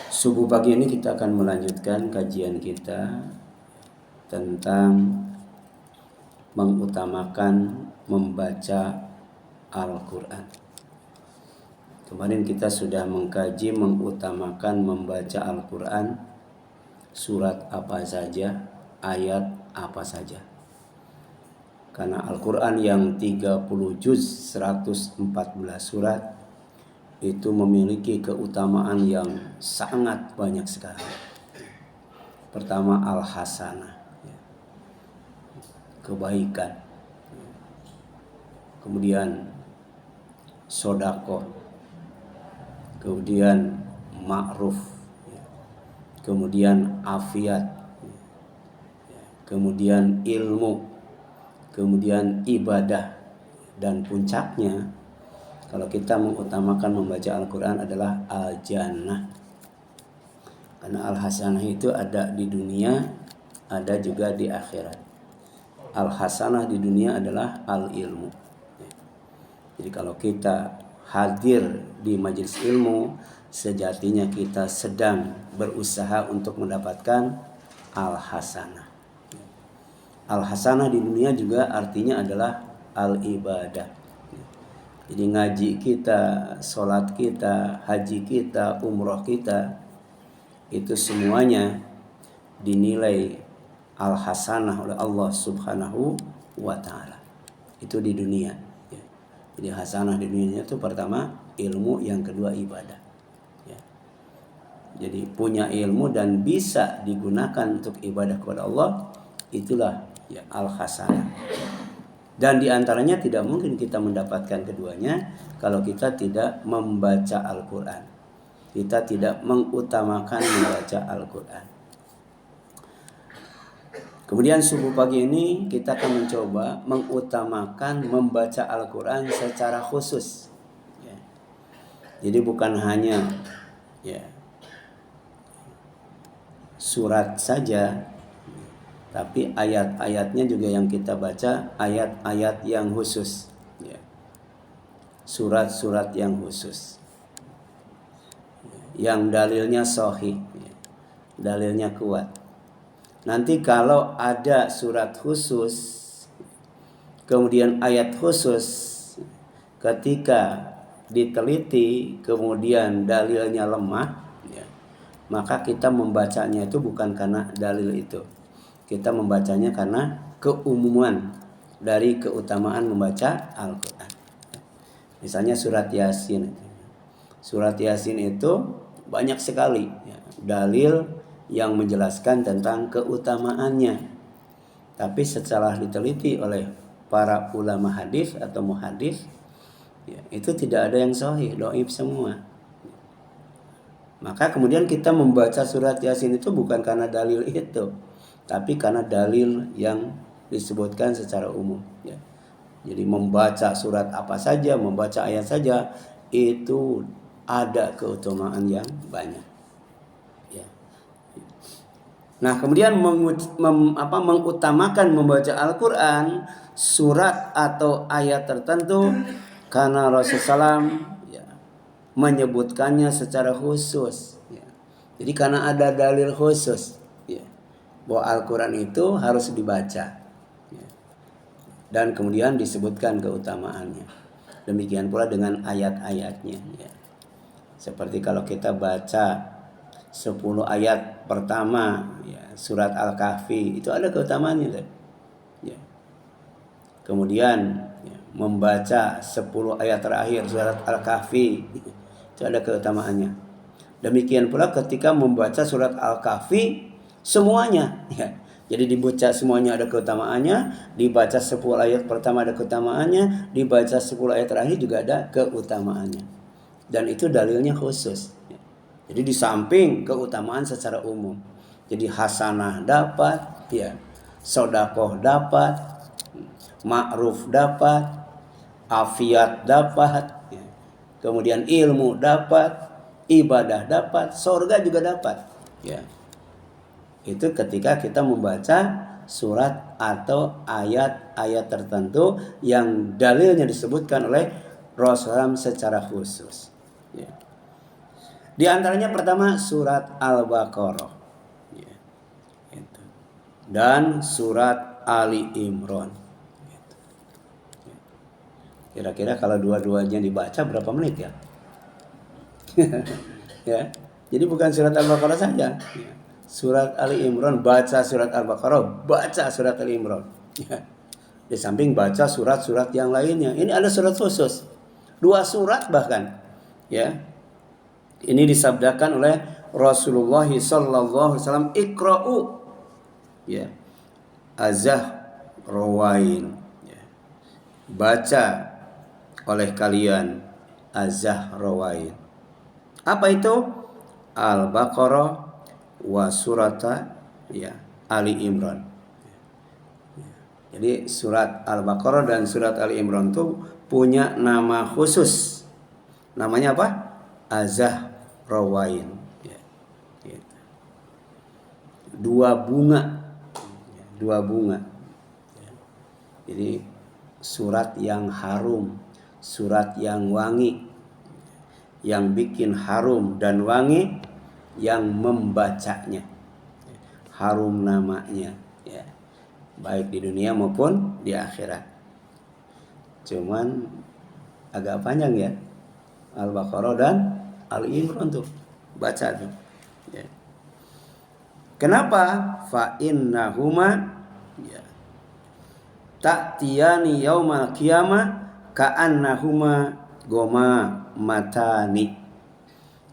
Subuh pagi ini kita akan melanjutkan kajian kita tentang mengutamakan membaca Al-Quran. Kemarin kita sudah mengkaji mengutamakan membaca Al-Quran, surat apa saja, ayat apa saja. Karena Al-Quran yang 30 juz 114 surat itu memiliki keutamaan yang sangat banyak sekali. Pertama, al-hasanah, kebaikan. Kemudian sodakoh, kemudian ma'ruf, kemudian afiat, kemudian ilmu, kemudian ibadah, dan puncaknya kalau kita mengutamakan membaca Al-Quran adalah al-jannah. Karena al-hasanah itu ada di dunia, ada juga di akhirat. Al-hasanah di dunia adalah al-ilmu. Jadi kalau kita hadir di majelis ilmu, sejatinya kita sedang berusaha untuk mendapatkan al-hasanah. Al-hasanah di dunia juga artinya adalah al-ibadah. Jadi ngaji kita, sholat kita, haji kita, umroh kita, itu semuanya dinilai al-hasanah oleh Allah Subhanahu wa ta'ala. Itu di dunia. Jadi hasanah di dunia itu pertama ilmu, yang kedua ibadah. Jadi punya ilmu dan bisa digunakan untuk ibadah kepada Allah, itulah al-hasanah. Dan diantaranya tidak mungkin kita mendapatkan keduanya kalau kita tidak membaca Al-Quran. Kita tidak mengutamakan membaca Al-Quran. Kemudian subuh pagi ini kita akan mencoba mengutamakan membaca Al-Quran secara khusus. Jadi bukan hanya surat saja, tapi ayat-ayatnya juga yang kita baca ayat-ayat yang khusus, surat-surat yang khusus, yang dalilnya sahih, dalilnya kuat. Nanti kalau ada surat khusus, kemudian ayat khusus, ketika diteliti kemudian dalilnya lemah, maka kita membacanya itu bukan karena dalil itu. Kita membacanya karena keumuman dari keutamaan membaca Al-Quran. Misalnya surat Yasin. Surat Yasin itu banyak sekali dalil yang menjelaskan tentang keutamaannya. Tapi setelah diteliti oleh para ulama hadis atau muhadis, itu tidak ada yang sahih, dhaif semua. Maka kemudian kita membaca surat Yasin itu bukan karena dalil itu, tapi karena dalil yang disebutkan secara umum. Jadi membaca surat apa saja, membaca ayat saja, itu ada keutamaan yang banyak. Nah, kemudian mengutamakan membaca Al-Quran, surat atau ayat tertentu, karena Rasulullah SAW menyebutkannya secara khusus. Jadi karena ada dalil khusus bahwa Al-Quran itu harus dibaca, dan kemudian disebutkan keutamaannya. Demikian pula dengan ayat-ayatnya. Seperti kalau kita baca 10 ayat pertama surat Al-Kahfi, itu ada keutamaannya. Kemudian membaca 10 ayat terakhir surat Al-Kahfi, itu ada keutamaannya. Demikian pula ketika membaca surat Al-Kahfi semuanya, jadi dibaca semuanya ada keutamaannya, dibaca 10 ayat pertama ada keutamaannya, dibaca 10 ayat terakhir juga ada keutamaannya. Dan itu dalilnya khusus. Jadi di samping keutamaan secara umum, jadi hasanah dapat, sodakoh dapat, ma'ruf dapat, afiat dapat, kemudian ilmu dapat, ibadah dapat, surga juga dapat. Itu ketika kita membaca surat atau ayat-ayat tertentu yang dalilnya disebutkan oleh Rasulullah secara khusus. Di antaranya pertama surat Al-Baqarah, ya, itu. Dan surat Ali Imran. Gitu. Kira-kira kalau dua-duanya dibaca berapa menit ya? Ya, jadi bukan surat Al-Baqarah saja. Ya. Surat Ali Imran, baca surat Al-Baqarah, baca surat Ali Imran. Ya. Di samping baca surat-surat yang lainnya. Ini ada surat khusus. 2 surat bahkan. Ya. Ini disabdakan oleh Rasulullah sallallahu alaihi wasallam, "Iqra'u." Ya. Azah rawain. Ya. Baca oleh kalian azah rawain. Apa itu? Al-Baqarah wa surata, ya, Ali Imran. Jadi surat Al-Baqarah dan surat Ali Imran itu punya nama khusus. Namanya apa? Azah rawain. Ya, gitu. 2 bunga. Ya, 2 bunga. Ya. Jadi surat yang harum, surat yang wangi, yang bikin harum dan wangi yang membacanya. Harum namanya, ya. Baik di dunia maupun di akhirat. Cuman agak panjang ya. Al-Baqarah dan Ali Imran tuh baca tuh. Ya. Kenapa? Fa innahuma, ya, ta'tiyani yaumal qiyamah ka'annahuma goma matani.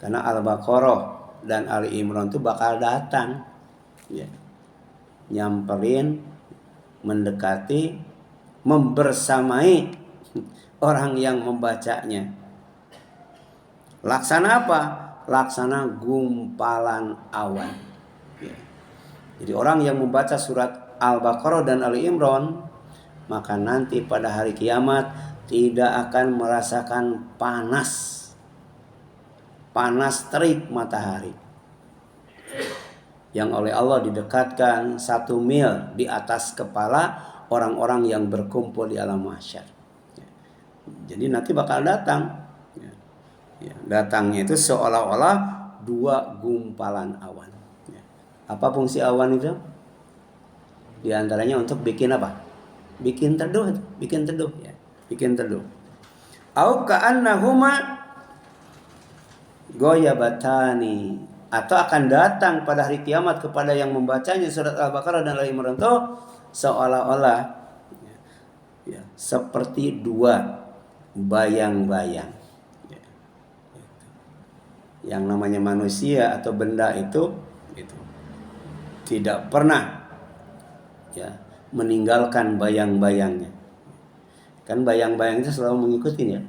Karena Al-Baqarah dan Ali Imran itu bakal datang, ya, nyamperin, mendekati, membersamai orang yang membacanya. Laksana apa? Laksana gumpalan awan. Ya. Jadi orang yang membaca surat Al-Baqarah dan Ali Imran, maka nanti pada hari kiamat tidak akan merasakan panas terik matahari, yang oleh Allah didekatkan 1 mil di atas kepala orang-orang yang berkumpul di alam mahsyar. Jadi nanti bakal datang. Ya, datangnya itu seolah-olah 2 gumpalan awan. Ya. Apa fungsi awan itu? Di antaranya untuk bikin apa? Bikin teduh, ya. Bikin teduh. Au ka'annahuma goyabatani, atau akan datang pada hari kiamat kepada yang membacanya surat Al-Baqarah dan Ali Imran itu seolah-olah, ya, seperti 2 bayang-bayang. Ya. Yang namanya manusia atau benda itu tidak pernah, ya, meninggalkan bayang-bayangnya. Kan bayang-bayang itu selalu mengikuti, ya.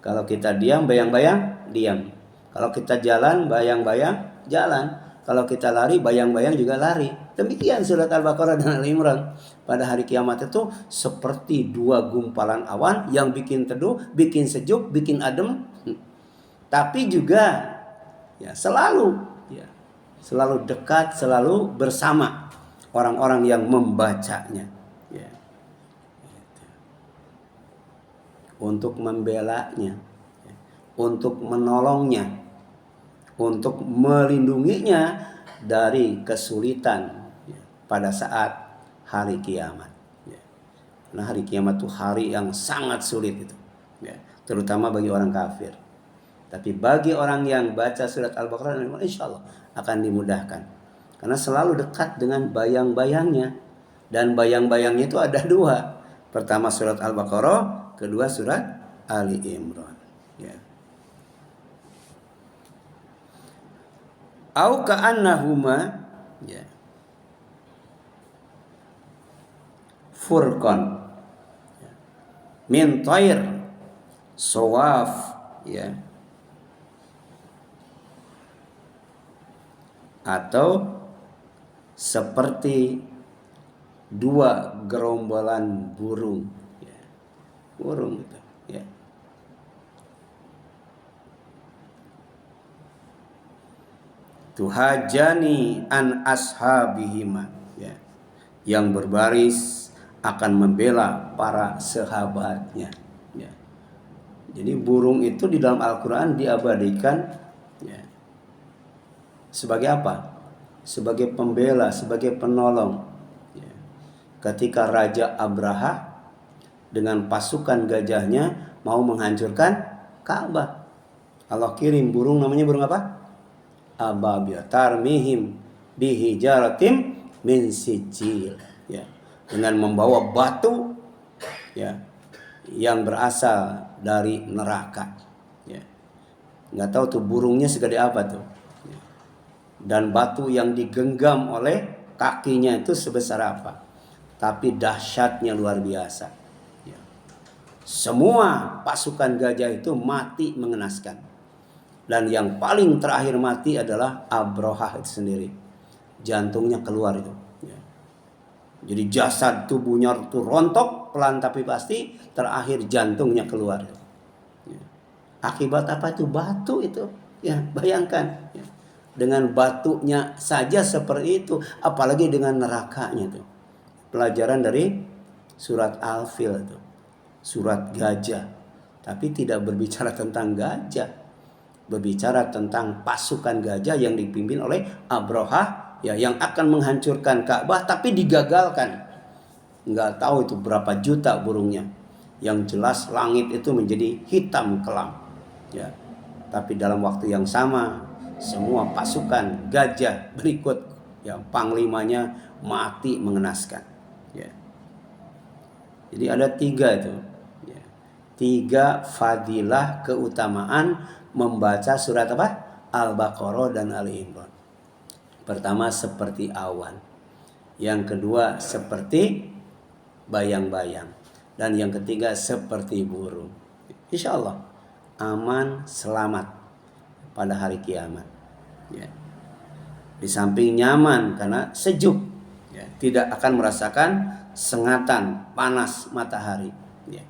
Kalau kita diam, bayang-bayang diam. Kalau kita jalan, bayang-bayang jalan. Kalau kita lari, bayang-bayang juga lari. Demikian surat Al-Baqarah dan Al-Imran. Pada hari kiamat itu seperti 2 gumpalan awan yang bikin teduh, bikin sejuk, bikin adem. Tapi juga, ya, selalu dekat, selalu bersama orang-orang yang membacanya. Ya. Untuk membelanya, untuk menolongnya, untuk melindunginya dari kesulitan, ya, pada saat hari kiamat. Ya. Nah, hari kiamat itu hari yang sangat sulit itu, ya, terutama bagi orang kafir. Tapi bagi orang yang baca surat Al-Baqarah, insya Allah akan dimudahkan. Karena selalu dekat dengan bayang-bayangnya. Dan bayang-bayangnya itu ada 2. Pertama surat Al-Baqarah, kedua surat Ali Imran. Ya. Au ka'annahuma, ya, furqan, ya, min thair sawaf, ya, atau seperti 2 gerombolan burung, ya. Burung itu, ya. Tuhajani an ashabihima, ya, yang berbaris akan membela para sahabatnya, ya. Jadi burung itu di dalam Al-Quran diabadikan, ya, Sebagai apa? Sebagai pembela, sebagai penolong. Ya. Ketika Raja Abraha dengan pasukan gajahnya mau menghancurkan Ka'bah, Allah kirim burung, namanya burung apa? Ababil, tarmihim bihijaratim min sijil. Ya. Dengan membawa batu, ya, yang berasal dari neraka. Ya. Nggak tahu tuh burungnya segede apa tuh. Ya. Dan batu yang digenggam oleh kakinya itu sebesar apa. Tapi dahsyatnya luar biasa. Ya. Semua pasukan gajah itu mati mengenaskan. Dan yang paling terakhir mati adalah Abraha itu sendiri. Jantungnya keluar itu. Ya. Jadi jasad tubuhnya itu rontok pelan tapi pasti, terakhir jantungnya keluar. Ya. Akibat apa itu? Batu itu. Ya, bayangkan. Ya. Dengan batunya saja seperti itu, apalagi dengan nerakanya itu. Pelajaran dari surat Al-Fil itu. Surat gajah. Tapi tidak berbicara tentang gajah. Berbicara tentang pasukan gajah yang dipimpin oleh Abraha, ya, yang akan menghancurkan Ka'bah tapi digagalkan. Nggak tahu itu berapa juta burungnya. Yang jelas langit itu menjadi hitam kelam. Ya. Tapi dalam waktu yang sama semua pasukan gajah berikut, ya, panglimanya mati mengenaskan. Ya. Jadi ada 3 itu. Ya. 3 fadilah keutamaan membaca surat apa? Al-Baqarah dan Ali Imran. Pertama seperti awan. Yang kedua seperti bayang-bayang. Dan yang ketiga seperti burung. Insya Allah aman, selamat pada hari kiamat. Ya. Di samping nyaman karena sejuk, ya, tidak akan merasakan sengatan panas matahari. Ya.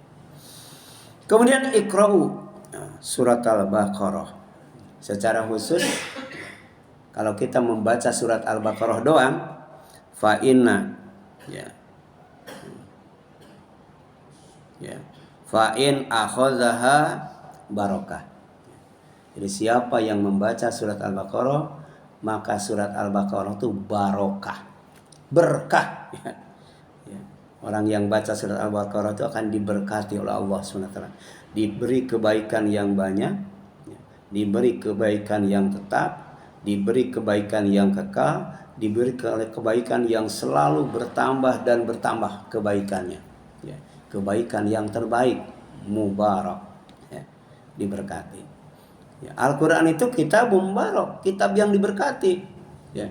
Kemudian ikra'u surat Al-Baqarah. Secara khusus kalau kita membaca surat Al-Baqarah doang, fa inna, ya, ya, fa in akhadhaha barokah. Jadi siapa yang membaca surat Al-Baqarah, maka surat Al-Baqarah itu barokah, berkah. Ya. Ya. Orang yang baca surat Al-Baqarah itu akan diberkati oleh Allah SWT. Diberi kebaikan yang banyak, ya, diberi kebaikan yang tetap, diberi kebaikan yang kekal, diberi kebaikan yang selalu bertambah dan bertambah kebaikannya. Ya. Kebaikan yang terbaik, mubarak, ya, diberkati. Ya, Al-Quran itu kitab mubarak, kitab yang diberkati. Ya.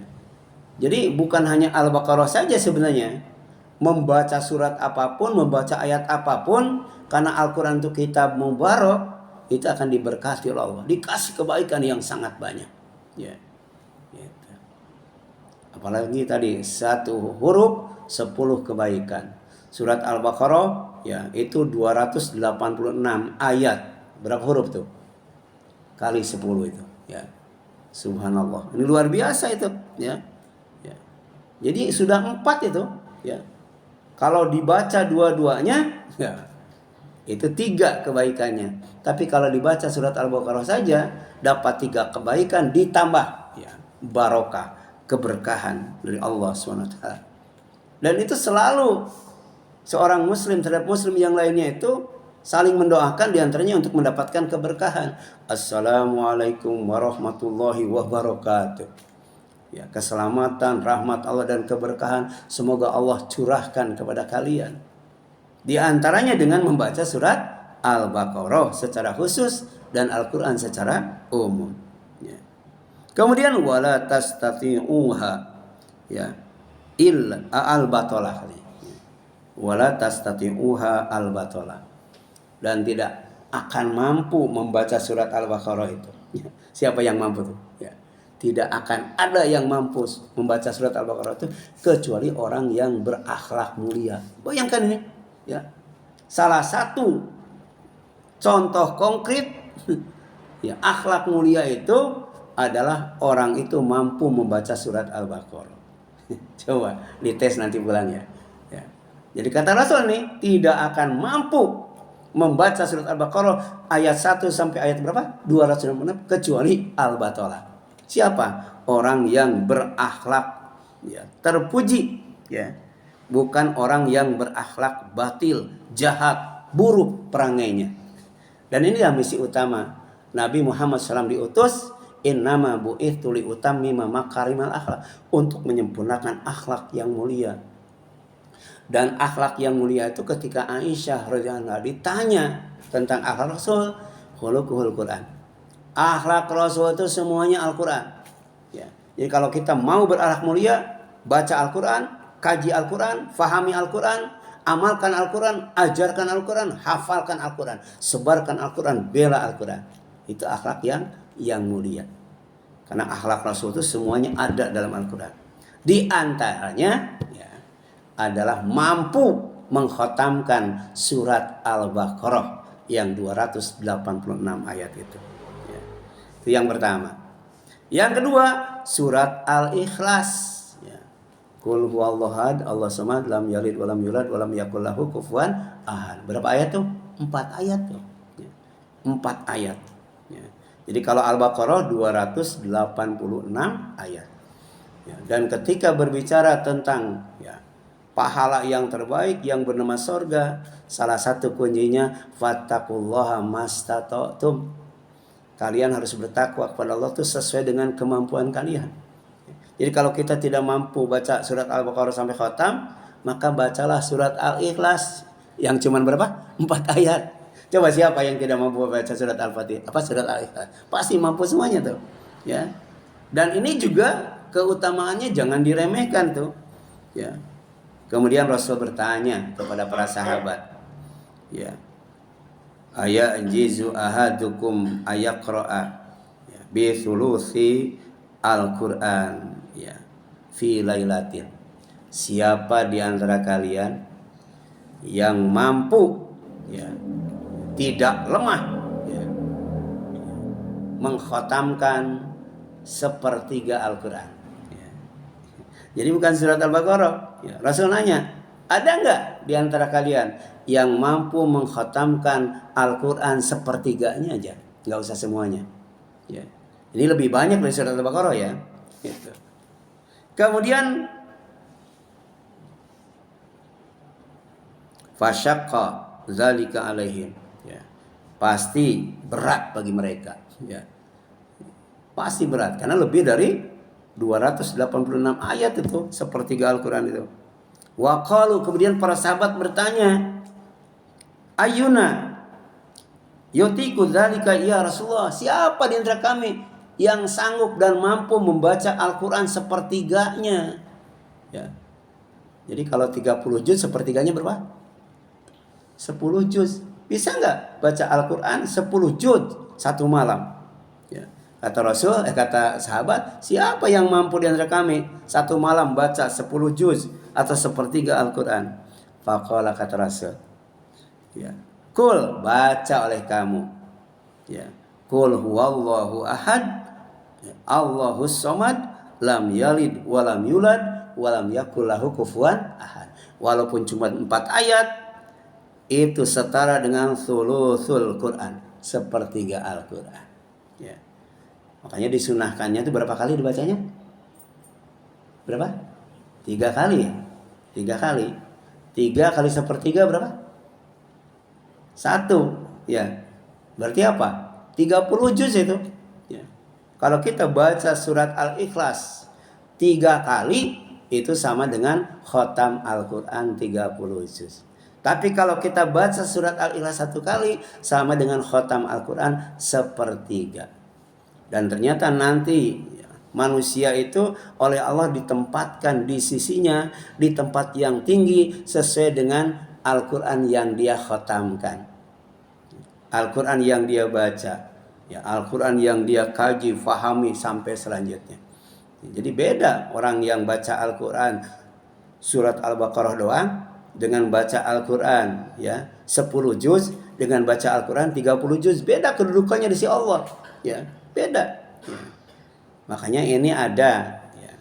Jadi bukan hanya Al-Baqarah saja sebenarnya. Membaca surat apapun, membaca ayat apapun, karena Al-Quran itu kitab mubarak, itu akan diberkati oleh Allah. Dikasih kebaikan yang sangat banyak. Ya. Gitu. Apalagi tadi 1 huruf 10 kebaikan. Surat Al-Baqarah, ya, itu 286 ayat. Berapa huruf tuh? Kali 10 itu, ya. Subhanallah. Ini luar biasa itu, ya. Ya. Jadi sudah 4 itu, ya. Kalau dibaca dua-duanya, ya, itu 3 kebaikannya. Tapi kalau dibaca surat Al-Baqarah saja, dapat 3 kebaikan ditambah, ya, barokah, keberkahan dari Allah SWT. Dan itu selalu seorang muslim terhadap muslim yang lainnya itu saling mendoakan, diantaranya untuk mendapatkan keberkahan. Assalamualaikum warahmatullahi wabarakatuh. Ya, keselamatan, rahmat Allah dan keberkahan semoga Allah curahkan kepada kalian. Di antaranya dengan membaca surat Al-Baqarah secara khusus dan Al-Quran secara umum. Ya. Kemudian wala tastati'uha, ya, illa al-batalah. Wala tastati'uha al-batalah. Dan tidak akan mampu membaca surat Al-Baqarah itu. Ya. Siapa yang mampu tuh? Ya. Tidak akan ada yang mampu membaca surat Al-Baqarah itu kecuali orang yang berakhlak mulia. Bayangkan ini, ya. Salah satu contoh konkret, ya, akhlak mulia itu adalah orang itu mampu membaca surat Al-Baqarah. Coba dites nanti bulan ya. Ya. Jadi kata Rasul nih, tidak akan mampu membaca surat Al-Baqarah ayat 1 sampai ayat berapa? 266 kecuali Al-Baqarah. Siapa? orang yang berakhlak ya, terpuji ya, bukan orang yang berakhlak batil, jahat, buruk perangainya. Dan inilah misi utama Nabi Muhammad SAW diutus, innama bu'itsu liutammima makarimal akhlak, untuk menyempurnakan akhlak yang mulia. Dan akhlak yang mulia itu ketika Aisyah radhiyallahu anha ditanya tentang akhlak Rasul, khuluquhul Quran. Akhlak Rasul itu semuanya Al-Quran. Ya. Jadi kalau kita mau berakhlak mulia, baca Al-Quran, kaji Al-Quran, fahami Al-Quran, amalkan Al-Quran, ajarkan Al-Quran, hafalkan Al-Quran, sebarkan Al-Quran, bela Al-Quran. Itu akhlak yang mulia. Karena akhlak Rasul itu semuanya ada dalam Al-Quran. Di antaranya ya, adalah mampu mengkhatamkan surat Al-Baqarah yang 286 ayat itu. Ya. Itu yang pertama. Yang kedua, surat Al-Ikhlas. Ya. Qul huwallahu ahad, Allahu samad, lam yalid walam yulad walam yakul lahu kufuwan ahad. Berapa ayat tuh? 4 ayat tuh. Ya. 4 ayat. Ya. Jadi kalau Al-Baqarah 286 ayat. Ya. Dan ketika berbicara tentang ya, pahala yang terbaik yang bernama sorga, salah satu kuncinya fattaqullaha mastata'tum. Kalian harus bertakwa kepada Allah itu sesuai dengan kemampuan kalian. Jadi kalau kita tidak mampu baca surat Al-Baqarah sampai khatam, maka bacalah surat Al-Ikhlas yang cuma berapa? 4 ayat. Coba siapa yang tidak mampu baca surat Al-Fatihah? Surat Al-Ikhlas? Pasti mampu semuanya tuh. Ya. Dan ini juga keutamaannya jangan diremehkan tuh. Ya. Kemudian Rasul bertanya kepada para sahabat, ya, ayajizu ahadukum ayaqra'a ya, bi thuluthi al-Qur'an ya, fi lailatin. Siapa di antara kalian yang mampu ya, tidak lemah ya, mengkhatamkan sepertiga Al-Quran. Ya. Jadi bukan surat Al-Baqarah. Ya, Rasul nanya, ada nggak di antara kalian yang mampu mengkhatamkan Al-Quran sepertiganya aja, nggak usah semuanya. Ya. Ini lebih banyak dari surat Al-Baqarah ya. Gitu. Kemudian fasyaqqa zalika alaihim. Ya. Pasti berat bagi mereka. Ya. Pasti berat karena lebih dari 286 ayat itu, sepertiga Al-Quran itu. Wa qalu, kemudian para sahabat bertanya, ayyuna yutiku dzalika ya Rasulullah, siapa di antara kami yang sanggup dan mampu membaca Al-Quran sepertiganya? Ya. Jadi kalau 30 juz sepertiganya berapa? 10 juz. Bisa nggak baca Al-Quran 10 juz satu malam? Ya. Kata Rasul, kata sahabat, siapa yang mampu di antara kami satu malam baca 10 juz atau sepertiga Al-Quran? Faqala, kata Rasul, ya, kul, baca oleh kamu, ya, kul huwallahu ahad, ya, Allahus somad, lam yalid walam yulad walam yakul lahu kufuwan ahad. Walaupun cuma 4 ayat, itu setara dengan thuluthul Quran, sepertiga Al-Quran. Ya. Makanya disunahkannya itu berapa kali dibacanya? Berapa? 3 kali ya? 3 kali. 3 kali sepertiga berapa? 1. Ya. Berarti apa? 30 juz itu. Ya. Kalau kita baca surat Al-Ikhlas 3 kali, itu sama dengan khatam Al-Quran 30 juz. Tapi kalau kita baca surat Al-Ikhlas 1 kali, sama dengan khatam Al-Quran sepertiga. Dan ternyata nanti manusia itu oleh Allah ditempatkan di sisinya, di tempat yang tinggi sesuai dengan Al-Quran yang dia khatamkan, Al-Quran yang dia baca, ya, Al-Quran yang dia kaji, fahami sampai selanjutnya. Jadi beda orang yang baca Al-Quran surat Al-Baqarah doang dengan baca Al-Quran ya 10 juz dengan baca Al-Quran 30 juz. Beda kedudukannya di sisi Allah, ya. Beda. Ya. Makanya ini ada ya,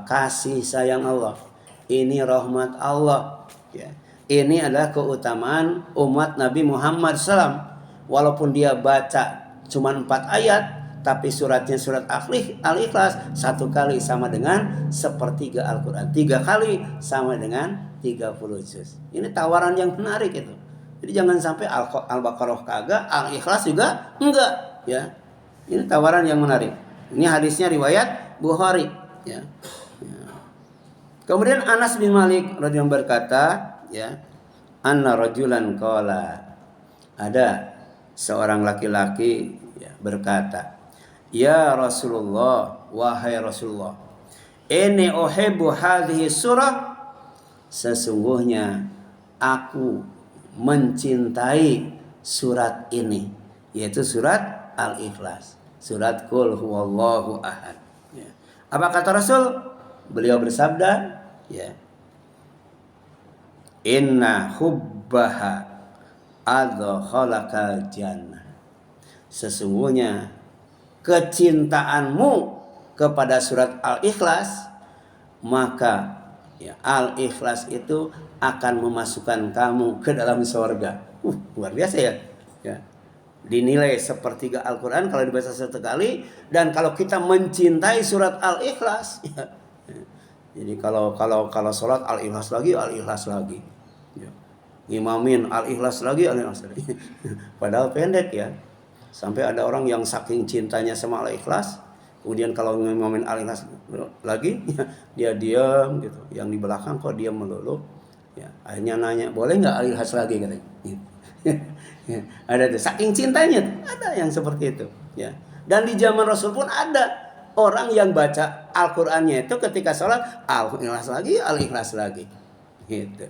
kasih sayang Allah. Ini rahmat Allah. Ya. Ini adalah keutamaan umat Nabi Muhammad SAW. Walaupun dia baca cuma 4 ayat, tapi suratnya surat Al-Ikhlas 1 kali sama dengan sepertiga Al-Quran, 3 kali sama dengan 30 juz. Ini tawaran yang menarik itu. Jadi jangan sampai Al-Baqarah kagak, Al-Ikhlas juga enggak, ya. Ini tawaran yang menarik. Ini hadisnya riwayat Bukhari, ya. Kemudian Anas bin Malik radhiyallahu berkata, ya, anna rajulan qala, ada seorang laki-laki, ya, berkata, ya Rasulullah, wahai Rasulullah, ini uhibbu hadhihi surah, sesungguhnya aku mencintai surat ini, yaitu surat Al-Ikhlas, surat Qul huwallahu ahad, ya. Apa kata Rasul? Beliau bersabda, ya, inna hubbaha adkhalakal jannah, sesungguhnya kecintaanmu kepada surat Al-Ikhlas, maka, ya, Al-Ikhlas itu akan memasukkan kamu ke dalam surga. Luar biasa, ya. Ya. Dinilai sepertiga Al-Quran kalau dibaca 1 kali, dan kalau kita mencintai surat Al-Ikhlas, ya. Jadi kalau sholat Al-Ikhlas lagi, Al-Ikhlas lagi, ya. Imamin Al-Ikhlas lagi, Al-Ikhlas lagi. Padahal pendek, ya. Sampai ada orang yang saking cintanya sama Al-Ikhlas, kemudian kalau ngimamin Al-Ikhlas lagi, ya, dia diam gitu. Yang di belakang kok diam melulu, ya. Akhirnya nanya, boleh nggak Al-Ikhlas lagi, katanya. Ya, ada tuh, saking cintanya tuh, ada yang seperti itu, ya. Dan di zaman Rasul pun ada orang yang baca Al-Qur'annya itu ketika sholat Al-Ikhlas lagi, Al-Ikhlas lagi, gitu.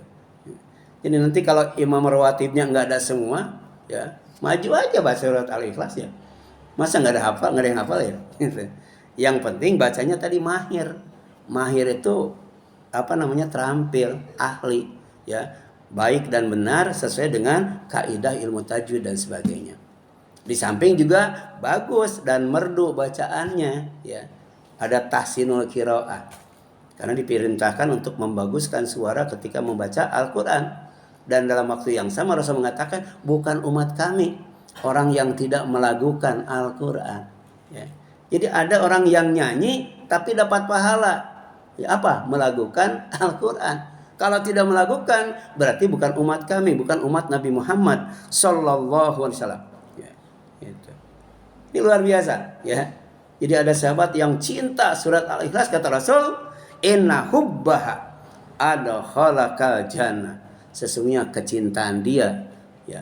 Jadi nanti kalau imam rawatibnya nggak ada semua, ya, maju aja baca surat Al-Ikhlas, ya. Masa nggak ada hafal, nggak ada yang hafal, ya. Gitu. Yang penting bacanya tadi mahir. Mahir itu apa namanya, terampil, ahli, ya. Baik dan benar sesuai dengan kaidah ilmu tajwid dan sebagainya. Di samping juga bagus dan merdu bacaannya, ya. Ada tahsinul qiraah. Karena diperintahkan untuk membaguskan suara ketika membaca Al-Qur'an. Dan dalam waktu yang sama Rasul mengatakan, bukan umat kami orang yang tidak melakukan Al-Qur'an, ya. Jadi ada orang yang nyanyi tapi dapat pahala. Ya, apa? Melakukan Al-Qur'an. Kalau tidak melakukan, berarti bukan umat kami, bukan umat Nabi Muhammad sallallahu alaihi wasallam. Ya, gitu. Ini luar biasa, ya. Jadi ada sahabat yang cinta surat Al-Ikhlas, kata Rasul, inna hubbaha adkhalakal jannah. Sesungguhnya kecintaan dia, ya,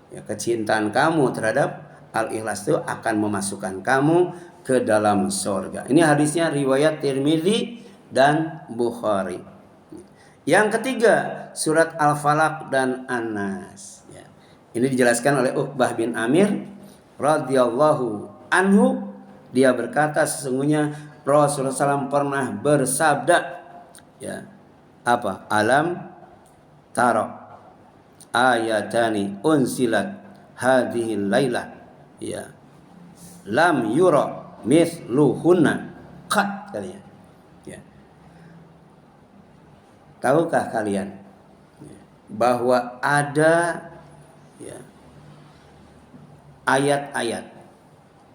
ya, kecintaan kamu terhadap Al-Ikhlas itu akan memasukkan kamu ke dalam surga. Ini hadisnya riwayat Tirmidzi dan Bukhari. Yang ketiga, surat Al-Falaq dan An-Nas, ya. Ini dijelaskan oleh Uqbah bin Amir radhiyallahu anhu. Dia berkata, sesungguhnya Rasulullah SAW pernah bersabda, ya, apa? Alam tara ayatani unsilat hadhil lailah, ya, lam yura mithluhunna qat, katanya. Tahukah kalian bahwa ada, ya, ayat-ayat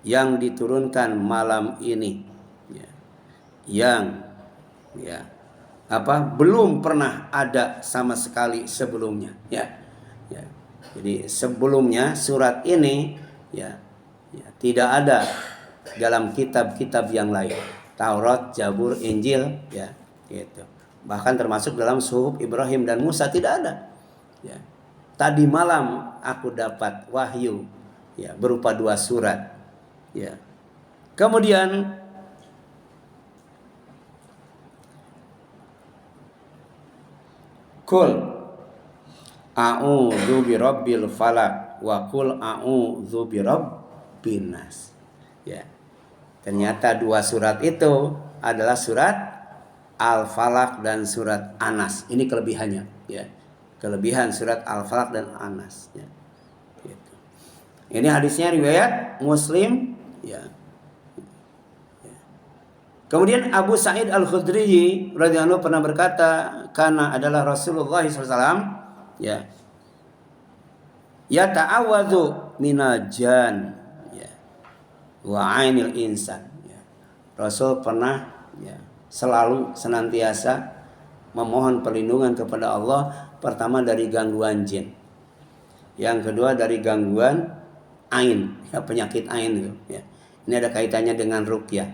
yang diturunkan malam ini, ya, yang, ya, apa, belum pernah ada sama sekali sebelumnya, ya. Ya. Jadi sebelumnya surat ini, ya, ya, tidak ada dalam kitab-kitab yang lain, Taurat, Zabur, Injil, ya, gitu. Bahkan termasuk dalam suhuf Ibrahim dan Musa tidak ada, ya. Tadi malam aku dapat wahyu, ya, berupa 2 surat, ya. Kemudian Qul a'udzu birabbil falaq wa qul a'udzu birabbin nas, ya. Ternyata 2 surat itu adalah surat Al-Falaq dan surat An-Nas. Ini kelebihannya, ya. Kelebihan surat Al-Falaq dan An-Nas, ya. Gitu. Ini hadisnya riwayat Muslim, ya. Ya. Kemudian Abu Sa'id Al-Khudri radhiyallahu pernah berkata, karena adalah Rasulullah SAW, ya, ya ta'awadzu minal jan, ya, wa ainil insan. Ya. Rasul pernah ya, selalu senantiasa memohon perlindungan kepada Allah, pertama dari gangguan jin, yang kedua dari gangguan ain, ya, penyakit ain itu. Ya. Ini ada kaitannya dengan ruqyah.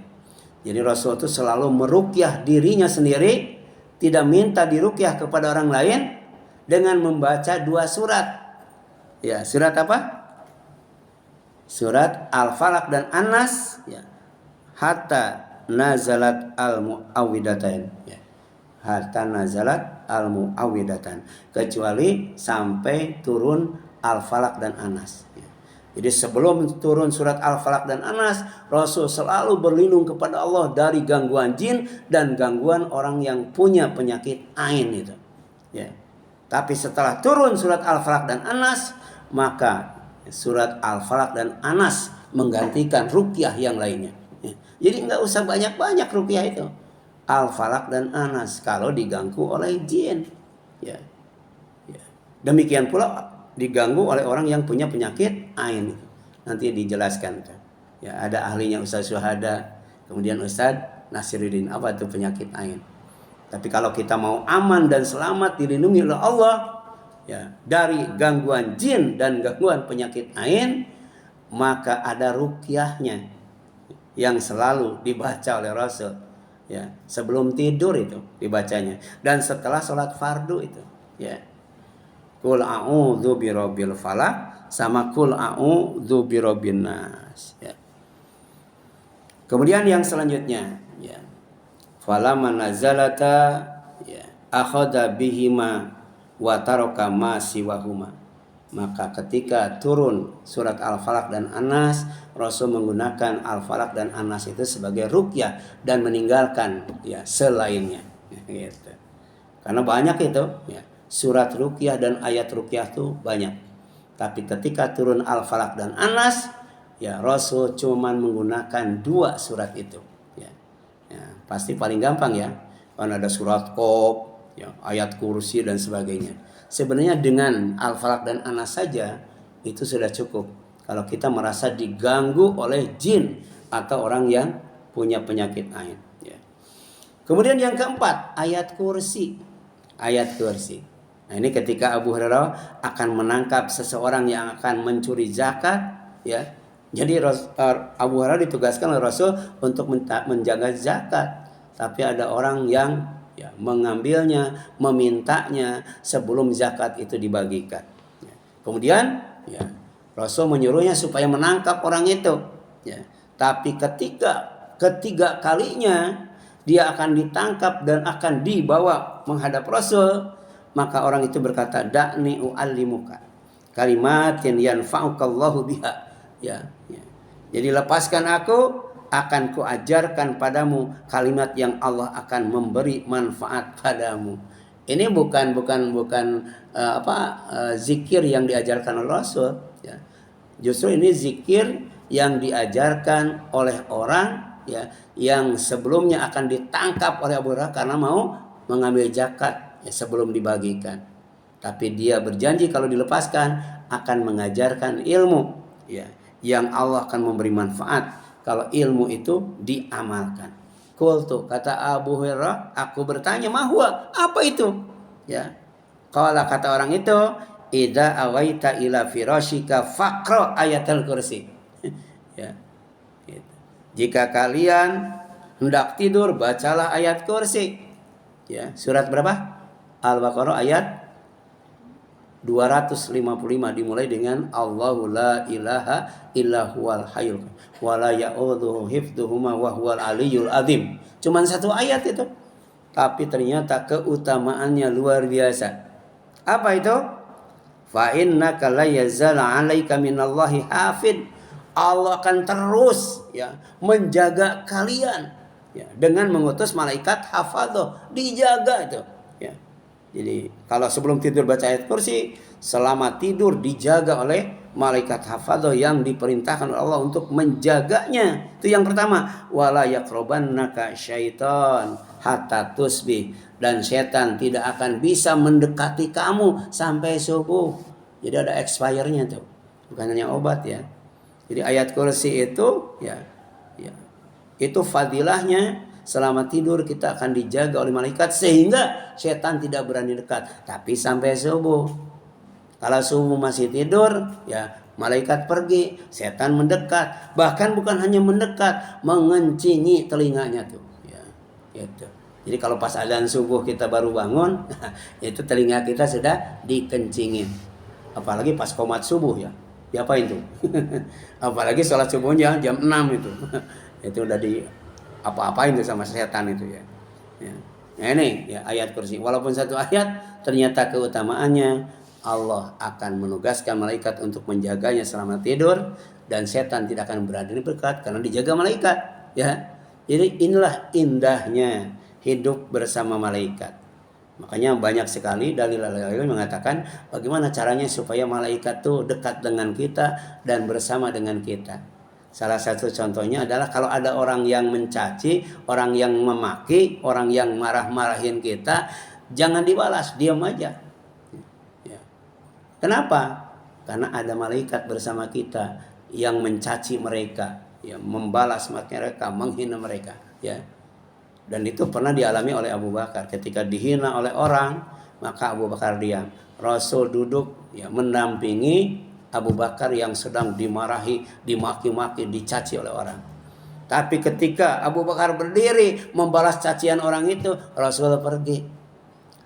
Jadi Rasul itu selalu meruqyah dirinya sendiri, tidak minta diruqyah kepada orang lain, dengan membaca 2 surat. Ya, surat apa? Surat Al-Falaq dan An-Nas. Ya. Hatta nazalat al-mu'awwidatain. Ya. Hatta nazalat al-mu'awwidatan, kecuali sampai turun Al-Falaq dan An-Nas. Ya. Jadi sebelum turun surat Al-Falaq dan An-Nas, Rasul selalu berlindung kepada Allah dari gangguan jin dan gangguan orang yang punya penyakit ain itu. Ya. Tapi setelah turun surat Al-Falaq dan An-Nas, maka surat Al-Falaq dan An-Nas menggantikan ruqyah yang lainnya. Ya. Jadi nggak usah banyak-banyak ruqyah itu. Al-Falaq dan An-Nas kalau diganggu oleh jin. Ya. Ya. Demikian pula diganggu oleh orang yang punya penyakit ain. Nanti dijelaskan. Ya, ada ahlinya Ustaz Syuhada, kemudian Ustaz Nasiruddin, apa itu penyakit ain. Tapi kalau kita mau aman dan selamat dilindungi oleh Allah ya, dari gangguan jin dan gangguan penyakit ain, maka ada ruqyahnya yang selalu dibaca oleh Rasul. Ya, sebelum tidur itu dibacanya, dan setelah sholat fardu itu. Ya. Qul a'udzu birabbil falaq sama qul a'udzu birabbin nas. Ya. Kemudian yang selanjutnya, ya. Falamma nazalata ya akhadha bihima wa taraka ma siwahuma. Maka ketika turun surat Al-Falaq dan An-Nas, Rasul menggunakan Al-Falaq dan An-Nas itu sebagai ruqyah dan meninggalkan ya selainnya. Gitu. Karena banyak itu ya. Surat ruqyah dan ayat ruqyah itu banyak. Tapi ketika turun Al-Falaq dan An-Nas, ya Rasul cuma menggunakan 2 surat itu. Ya. Ya, pasti paling gampang ya. Kan ada surat Qaf, ya, ayat kursi dan sebagainya. Sebenarnya dengan Al-Falaq dan An-Nas saja itu sudah cukup. Kalau kita merasa diganggu oleh jin atau orang yang punya penyakit ain. Ya. Kemudian yang keempat, ayat kursi. Ayat kursi. Nah, ini ketika Abu Hurairah akan menangkap seseorang yang akan mencuri zakat, ya. Jadi Abu Hurairah ditugaskan oleh Rasul untuk menjaga zakat. Tapi ada orang yang ya, mengambilnya, memintanya sebelum zakat itu dibagikan. Ya. Kemudian ya, Rasul menyuruhnya supaya menangkap orang itu. Ya. Tapi ketiga kalinya dia akan ditangkap dan akan dibawa menghadap Rasul. Maka orang itu berkata, da'ni u'allimuka kalimatin yanfa'ukallahu biha. Ya, ya. Jadi lepaskan aku, akan kuajarkan padamu kalimat yang Allah akan memberi manfaat padamu. Ini bukan zikir yang diajarkan oleh Rasul. Ya. Justru ini zikir yang diajarkan oleh orang ya yang sebelumnya akan ditangkap oleh Abu Hurairah karena mau mengambil zakat. Ya, sebelum dibagikan, tapi dia berjanji kalau dilepaskan akan mengajarkan ilmu ya yang Allah akan memberi manfaat kalau ilmu itu diamalkan. Qultu, kata Abu Hurairah, aku bertanya, mahwa, apa itu? Ya, qala, kata orang itu, idza awaita ila firashika faqra ayatul kursi. Ya, gitu. Jika kalian hendak tidur, bacalah ayat kursi. Ya, surat berapa? Al-Baqarah ayat 255 dimulai dengan Allahu la ilaha illa huwal hayyul wa la ya'udzuhu hifdzuhuma wa huwal aliyyul azim. Cuman 1 ayat itu. Tapi ternyata keutamaannya luar biasa. Apa itu? Fa innaka la yazala 'alaika minallahi hafid. Allah akan terus ya menjaga kalian ya dengan mengutus malaikat hafadzah, dijaga itu. Ya. Jadi kalau sebelum tidur baca ayat kursi, selama tidur dijaga oleh malaikat hafadzah yang diperintahkan oleh Allah untuk menjaganya. Itu yang pertama. Wala yaqrabannaka syaitan hatta tusbih, dan setan tidak akan bisa mendekati kamu sampai subuh. Jadi ada expire-nya tuh. Bukan hanya obat ya. Jadi ayat kursi itu ya itu fadilahnya, selama tidur kita akan dijaga oleh malaikat sehingga setan tidak berani dekat. Tapi sampai subuh. Kalau subuh masih tidur, ya malaikat pergi, setan mendekat. Bahkan bukan hanya mendekat, mengencingi telinganya tuh. Ya, gitu. Jadi kalau pas adzan subuh kita baru bangun, itu telinga kita sudah dikencingin. Apalagi pas qomat subuh ya. Diapain tuh? Apalagi sholat subuhnya jam 6 itu. Itu udah di apa-apain tuh sama setan itu ya. Ya. Nah ini ya ayat kursi. Walaupun satu ayat, ternyata keutamaannya Allah akan menugaskan malaikat untuk menjaganya selama tidur, dan setan tidak akan berada di dekat karena dijaga malaikat ya. Jadi inilah indahnya hidup bersama malaikat. Makanya banyak sekali dalil-dalil mengatakan bagaimana caranya supaya malaikat tuh dekat dengan kita dan bersama dengan kita. Salah satu contohnya adalah kalau ada orang yang mencaci, orang yang memaki, orang yang marah-marahin kita, jangan dibalas, diam aja. Ya. Kenapa? Karena ada malaikat bersama kita yang mencaci mereka, ya, membalas mereka, menghina mereka, ya. Dan itu pernah dialami oleh Abu Bakar. Ketika dihina oleh orang, maka Abu Bakar diam. Rasul duduk ya mendampingi Abu Bakar yang sedang dimarahi, dimaki-maki, dicaci oleh orang. Tapi ketika Abu Bakar berdiri membalas cacian orang itu, Rasul pergi.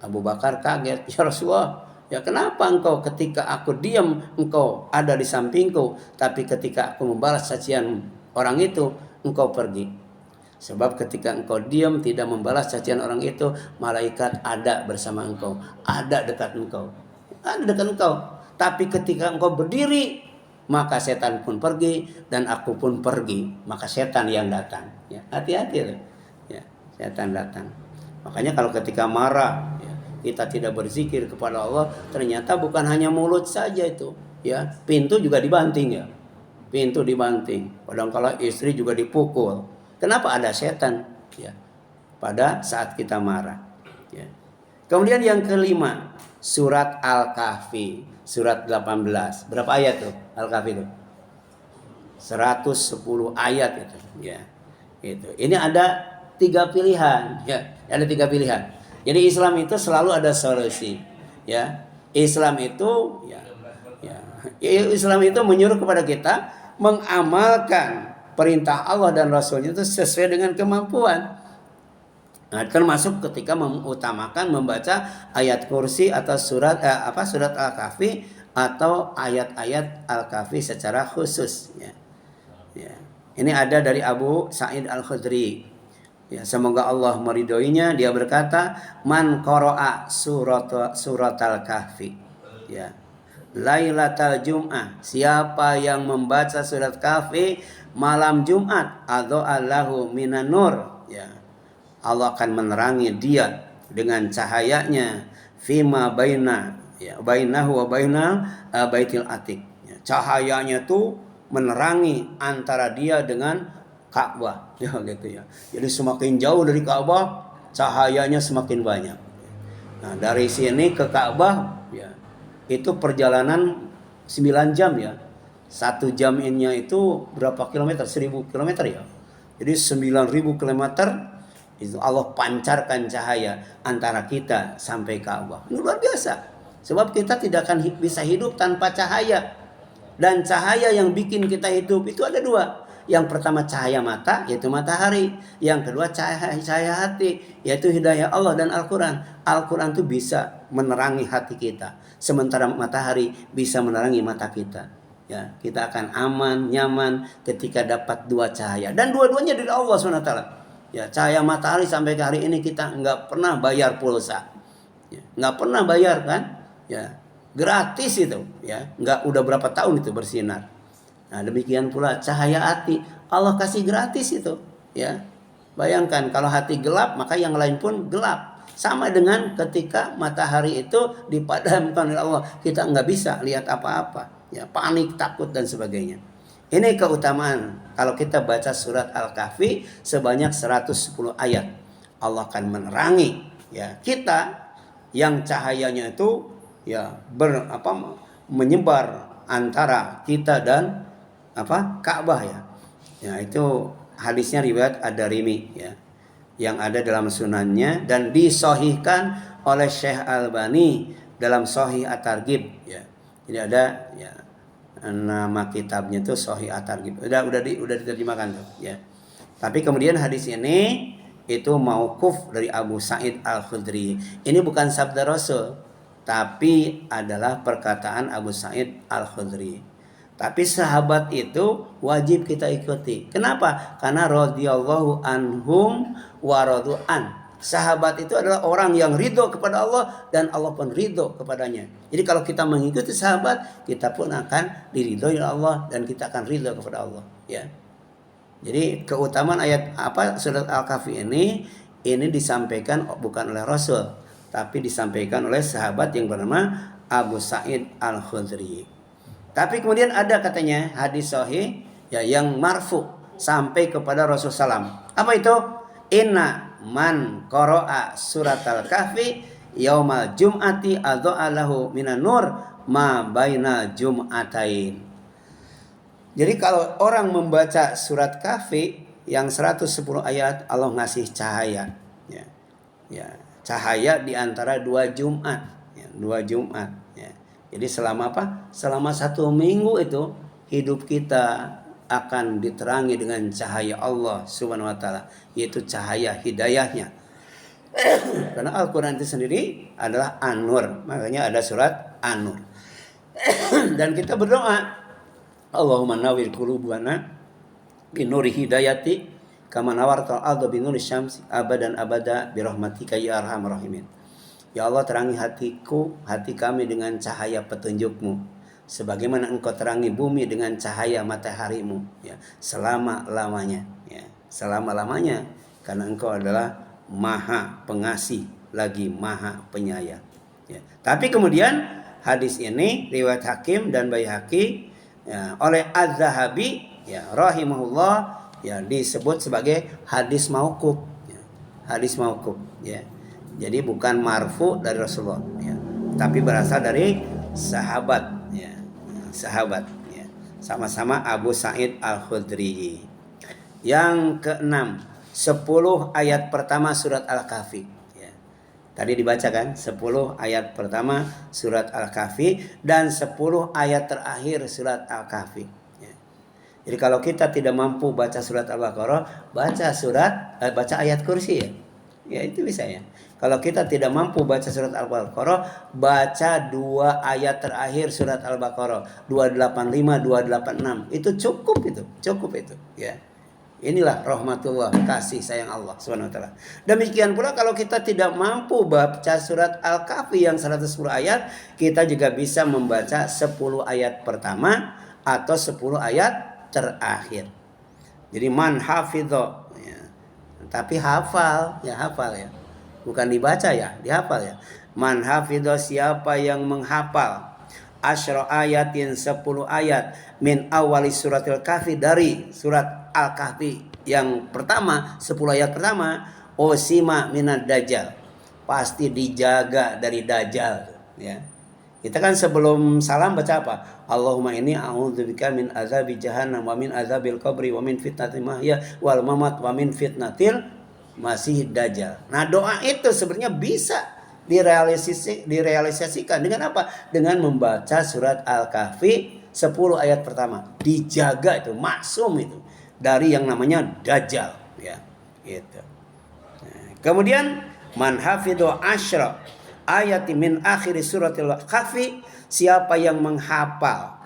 Abu Bakar kaget, ya Rasulullah, ya kenapa engkau ketika aku diam engkau ada di sampingku, tapi ketika aku membalas cacian orang itu engkau pergi? Sebab ketika engkau diam tidak membalas cacian orang itu, malaikat ada bersama engkau, ada dekat engkau, ada dekat engkau. Tapi ketika engkau berdiri, maka setan pun pergi dan aku pun pergi, maka setan yang datang. Ya, hati-hati loh. Ya, setan datang. Makanya kalau ketika marah, ya, kita tidak berzikir kepada Allah, ternyata bukan hanya mulut saja itu, ya, pintu juga dibanting ya, pintu dibanting. Kadang-kala istri juga dipukul. Kenapa? Ada setan ya pada saat kita marah ya. Kemudian yang kelima, surat Al-Kahfi, surat 18. Berapa ayat tuh Al-Kahfi itu? 110 ayat itu ya. Itu. Ini ada 3 pilihan ya, ada 3 pilihan. Jadi Islam itu selalu ada solusi ya. Islam itu Islam itu menyuruh kepada kita mengamalkan perintah Allah dan Rasulnya itu sesuai dengan kemampuan. Nah, termasuk ketika mengutamakan membaca ayat kursi atau surat Al-Kahfi atau ayat-ayat Al-Kahfi secara khusus. Ya. Ya. Ini ada dari Abu Sa'id Al-Khudri. Ya, semoga Allah meridhoinya. Dia berkata, "Man qara'a surat Al-Kahfi." Ya. Lailatul Jum'ah, siapa yang membaca surat Kahfi malam Jumat, adha'allahu minan nur, ya, Allah akan menerangi dia dengan cahayanya fima bainahu wa bainal baitil atiq. Ya, cahayanya tuh menerangi antara dia dengan Ka'bah, ya gitu ya. Jadi semakin jauh dari Ka'bah, cahayanya semakin banyak. Nah, dari sini ke Ka'bah ya, itu perjalanan 9 jam ya. 1 jam innya itu berapa kilometer? 1000 kilometer ya. Jadi 9000 kilometer itu Allah pancarkan cahaya antara kita sampai Ka'bah. Ini luar biasa. Sebab kita tidak akan bisa hidup tanpa cahaya. Dan cahaya yang bikin kita hidup itu ada 2. Yang pertama cahaya mata, yaitu matahari. Yang kedua cahaya hati, yaitu hidayah Allah dan Al-Quran. Al-Quran itu bisa menerangi hati kita, sementara matahari bisa menerangi mata kita. Ya, kita akan aman, nyaman ketika dapat 2 cahaya. Dan dua-duanya dari Allah SWT. Ya, cahaya matahari sampai ke hari ini kita nggak pernah bayar pulsa. Ya, nggak pernah bayar kan? Ya, gratis itu. Ya, nggak, udah berapa tahun itu bersinar. Nah, demikian pula cahaya hati, Allah kasih gratis itu. Ya, bayangkan kalau hati gelap, maka yang lain pun gelap. Sama dengan ketika matahari itu dipadamkan oleh Allah, kita nggak bisa lihat apa-apa. Ya, panik, takut dan sebagainya. Ini keutamaan kalau kita baca surat Al-Kahfi sebanyak 110 ayat. Allah akan menerangi ya kita yang cahayanya itu ya menyebar antara kita dan Ka'bah ya. Ya itu hadisnya riwayat Ad-Darimi ya. Yang ada dalam sunannya dan disahihkan oleh Syekh Albani dalam Sahih At-Targhib ya. Jadi ada ya nama kitabnya itu Sahih At-Targhib. Udah diterjemahkan tuh ya. Tapi kemudian hadis ini itu mauquf dari Abu Sa'id Al-Khudri. Ini bukan sabda Rasul, tapi adalah perkataan Abu Sa'id Al-Khudri. Tapi sahabat itu wajib kita ikuti. Kenapa? Karena radhiyallahu anhum wa radu'an. Sahabat itu adalah orang yang ridho kepada Allah dan Allah pun ridho kepadanya. Jadi kalau kita mengikuti sahabat, kita pun akan diridhoi oleh Allah dan kita akan ridho kepada Allah. Ya. Jadi keutamaan ayat surat Al-Kahfi ini disampaikan bukan oleh Rasul, tapi disampaikan oleh sahabat yang bernama Abu Sa'id Al-Khudri. Tapi kemudian ada katanya hadis sahih ya yang marfu sampai kepada Rasulullah SAW. Apa itu? Inna man qara'a surat Al-Kahfi yaumal jum'ati adha'alahu minan nur ma baina jum'atain. Jadi kalau orang membaca surat Kahfi yang 110 ayat, Allah ngasih cahaya ya. Ya, cahaya di antara 2 Jumat ya, 2 Jumat ya. Jadi selama Selama 1 minggu itu hidup kita akan diterangi dengan cahaya Allah Subhanahu wa taala, yaitu cahaya hidayahnya. Karena Al-Qur'an itu sendiri adalah An-Nur, makanya ada surat An-Nur. Dan kita berdoa, Allahumma nawwir qulubana binuri hidayati kama nawartal arda binuri syamsi abadan abada birahmatika ya arhamar rahimin. Ya Allah, terangi hati kami dengan cahaya petunjukmu, sebagaimana engkau terangi bumi dengan cahaya mataharimu ya, selama-lamanya ya, selama-lamanya, karena engkau adalah maha pengasih lagi maha penyayang ya. Tapi kemudian hadis ini riwayat Hakim dan Baihaqi ya, oleh Az-Zahabi ya rahimahullah ya, disebut sebagai hadis mauquf ya, hadis mauquf ya. Jadi bukan marfu dari Rasulullah ya, tapi berasal dari sahabat ya, sahabat ya, sama-sama Abu Sa'id Al-Khudri. Yang keenam, 10 ayat pertama surat Al-Kahfi ya. Tadi dibacakan 10 ayat pertama surat Al-Kahfi dan 10 ayat terakhir surat Al-Kahfi ya. Jadi kalau kita tidak mampu baca surat Al-Baqarah, baca ayat kursi ya. Ya itu bisa ya. Kalau kita tidak mampu baca surat Al-Baqarah, baca 2 ayat terakhir surat Al-Baqarah, 285, 286. Itu cukup itu ya. Inilah rahmatullah, kasih sayang Allah Subhanahu wa taala. Demikian pula kalau kita tidak mampu baca surat Al-Kahfi yang 110 ayat, kita juga bisa membaca 10 ayat pertama atau 10 ayat terakhir. Jadi man hafidho ya. Tapi hafal ya. Bukan dibaca ya, dihafal ya. Man hafidho, siapa yang menghafal asyra ayatin 10 ayat min awali suratil kahfi, dari surat Al-Kahfi yang pertama 10 ayat pertama, osima minad dajjal, pasti dijaga dari dajjal ya. Kita kan sebelum salam baca apa? Allahumma inni a'udzubika min azabi jahannam wa min azabil qabri wa min fitnatil mahya wal mamat wa min fitnatil masih dajjal. Nah, doa itu sebenarnya bisa direalisasikan dengan apa? Dengan membaca surat Al-Kahfi 10 ayat pertama. Dijaga itu, maksum itu dari yang namanya dajjal ya. Gitu. Nah, kemudian man hafidhu asyra ayat min akhir suratil Kahfi, siapa yang menghafal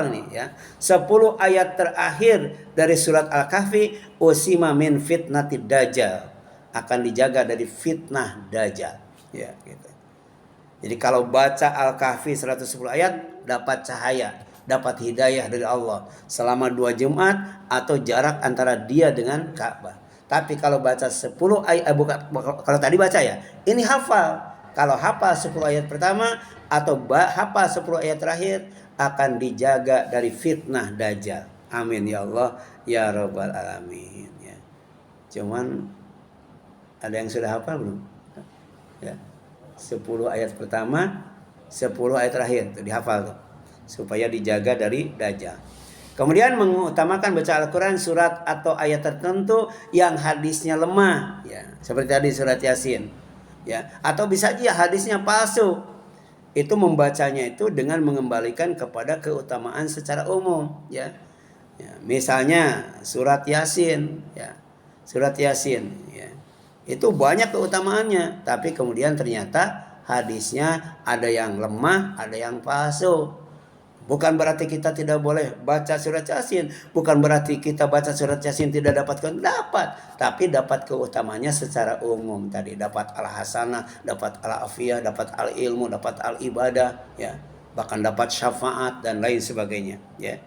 ini ya 10 ayat terakhir dari surat Al-Kahfi, usima min fitnatid dajjal, akan dijaga dari fitnah dajjal ya gitu. Jadi kalau baca Al-Kahfi 110 ayat dapat cahaya, dapat hidayah dari Allah selama 2 Jumat atau jarak antara dia dengan Ka'bah. Tapi kalau baca 10 ayat kalau tadi baca ya, ini hafal. Kalau hafal 10 ayat pertama atau hafal 10 ayat terakhir, akan dijaga dari fitnah dajjal. Amin ya Allah ya rabbal alamin ya. Cuman ada yang sudah hafal belum? Ya. 10 ayat pertama, 10 ayat terakhir itu dihafal tuh, supaya dijaga dari dajjal. Kemudian mengutamakan baca Al-Quran surat atau ayat tertentu yang hadisnya lemah, ya, seperti tadi surat Yasin, ya, atau bisa aja hadisnya palsu. Itu membacanya itu dengan mengembalikan kepada keutamaan secara umum, ya. Ya, misalnya surat Yasin, ya, surat Yasin, ya, itu banyak keutamaannya, tapi kemudian ternyata hadisnya ada yang lemah, ada yang palsu. Bukan berarti kita tidak boleh baca surat Yasin, bukan berarti kita baca surat Yasin tidak dapat, tapi dapat keutamanya secara umum tadi, dapat al-hasanah, dapat al-afiyah, dapat al-ilmu, dapat al-ibadah, ya, bahkan dapat syafaat dan lain sebagainya, ya.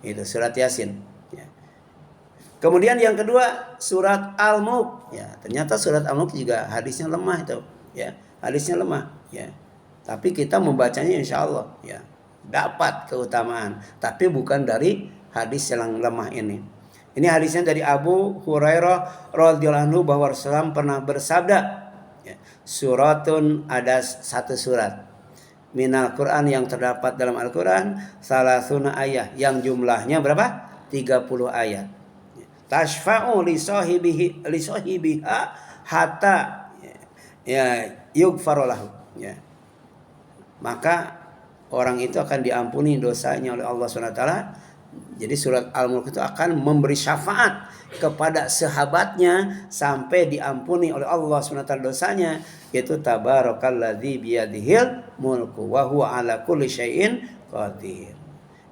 Itu surat Yasin, ya. Kemudian yang kedua surat Al-Mulk, ya, ternyata surat Al-Mulk juga hadisnya lemah itu, ya, hadisnya lemah, ya. Tapi kita membacanya insya Allah, ya, dapat keutamaan, tapi bukan dari hadis yang lemah ini. Ini hadisnya dari Abu Hurairah radhiyallahu anhu bahwa Rasulullah pernah bersabda, ya, suratun, ada satu surat minal Quran yang terdapat dalam Al-Quran, salasuna ayat yang jumlahnya berapa? 30 ayat. Tashfa'u li sahibiha hatta, ya, yughfaru lahu, ya. Maka orang itu akan diampuni dosanya oleh Allah SWT. Jadi surat Al-Mulk itu akan memberi syafaat kepada sahabatnya sampai diampuni oleh Allah SWT dosanya, yaitu tabarakalladzi biyadihil mulku wa huwa ala kulli syai'in qadir.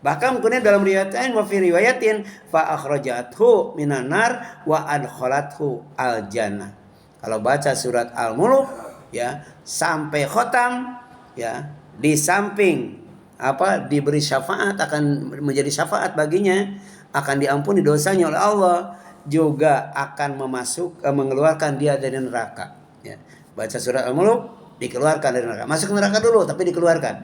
Bahkan kemudian dalam riwayatin wa fi riwayatin fa akhrajathu minan nar wa adkhalathu al jannah. Kalau baca surat Al-Mulk, ya, sampai khotam, ya, di samping diberi syafaat, akan menjadi syafaat baginya, akan diampuni dosanya oleh Allah, juga akan mengeluarkan dia dari neraka, ya. Baca surat Al-Mulk dikeluarkan dari neraka, masuk neraka dulu tapi dikeluarkan.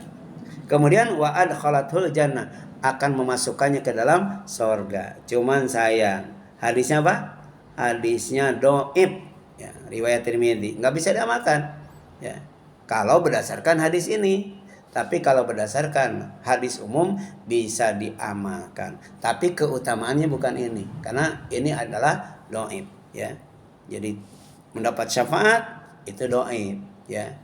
Kemudian wa adkhalatul jannah, akan memasukkannya ke dalam surga. Cuman sayang, hadisnya apa? Hadisnya dhaif, ya, riwayat Tirmidzi, nggak bisa diamalkan, ya, kalau berdasarkan hadis ini. Tapi kalau berdasarkan hadis umum bisa diamalkan. Tapi keutamaannya bukan ini, karena ini adalah dhaif, ya. Jadi mendapat syafaat itu dhaif, ya.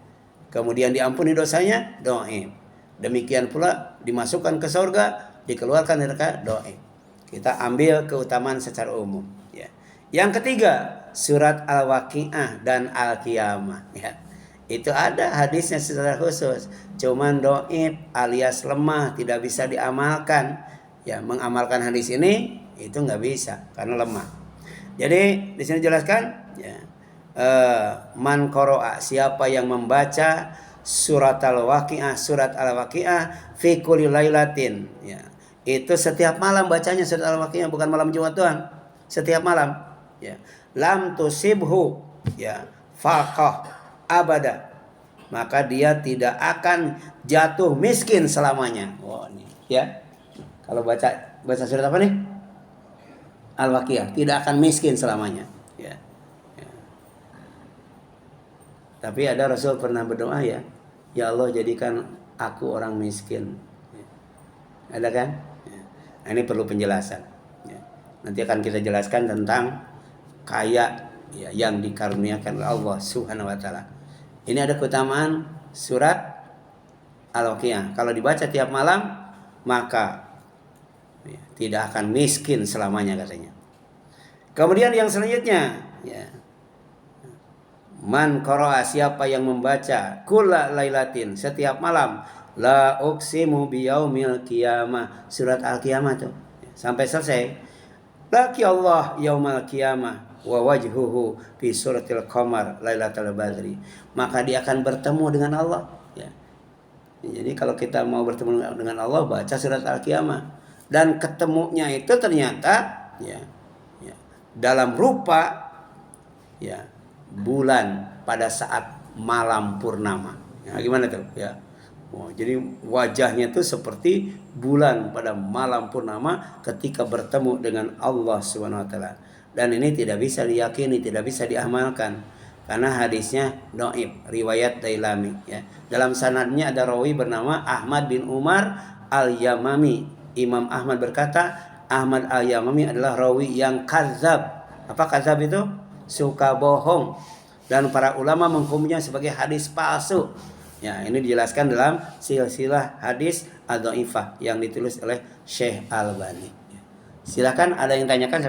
Kemudian diampuni dosanya dhaif. Demikian pula dimasukkan ke surga, dikeluarkan dari neraka, dhaif. Kita ambil keutamaan secara umum, ya. Yang ketiga, surat Al-Waqiah dan Al-Qiyamah, ya. Itu ada hadisnya secara khusus, cuman dhaif alias lemah, tidak bisa diamalkan, ya. Mengamalkan hadis ini itu nggak bisa karena lemah. Jadi di sini jelaskan, ya, man qara'a, siapa yang membaca surat Al-Waqiah, fi kulli lailatin, ya, itu setiap malam bacanya surat Al-Waqiah, bukan malam Jumat doang, setiap malam, ya, lam tusibhu, ya, faqah abada, maka dia tidak akan jatuh miskin selamanya. Oh, ini, ya. Kalau baca surat apa nih? Al-Waqiah, tidak akan miskin selamanya, ya. Ya. Tapi ada Rasul pernah berdoa, ya, ya Allah jadikan aku orang miskin, ya. Ada kan? Ya. Nah, ini perlu penjelasan, ya. Nanti akan kita jelaskan tentang kaya, ya, yang dikaruniakan oleh Allah Subhanahu wa taala. Ini ada keutamaan surat Al-Waqiah. Kalau dibaca tiap malam, maka, ya, tidak akan miskin selamanya katanya. Kemudian yang selanjutnya, ya, man qara'a, siapa yang membaca kulla lailatin, setiap malam, la uqsimu biyaumil qiyamah, surat Al-Qiyamah tuh, sampai selesai. Laki Allah yaumal qiyamah wa wajhuhu fi suratil qamar lailatul badri, maka dia akan bertemu dengan Allah, ya. Jadi kalau kita mau bertemu dengan Allah, baca surat Al-Qiyamah, dan ketemunya itu ternyata, ya, ya, dalam rupa, ya, bulan pada saat malam purnama. Ya, gimana tuh, ya? Oh, jadi wajahnya itu seperti bulan pada malam purnama ketika bertemu dengan Allah Subhanahu wa taala. Dan ini tidak bisa diyakini, tidak bisa diamalkan karena hadisnya dhaif, riwayat Dailami, ya. Dalam sanadnya ada rawi bernama Ahmad bin Umar Al-Yamami. Imam Ahmad berkata, Ahmad Al-Yamami adalah rawi yang kadzab. Apa kadzab itu? Suka bohong. Dan para ulama menghukumnya sebagai hadis palsu. Ya, ini dijelaskan dalam silsilah hadis ad-dhaifah yang ditulis oleh Syekh Albani. Silakan ada yang tanyakan.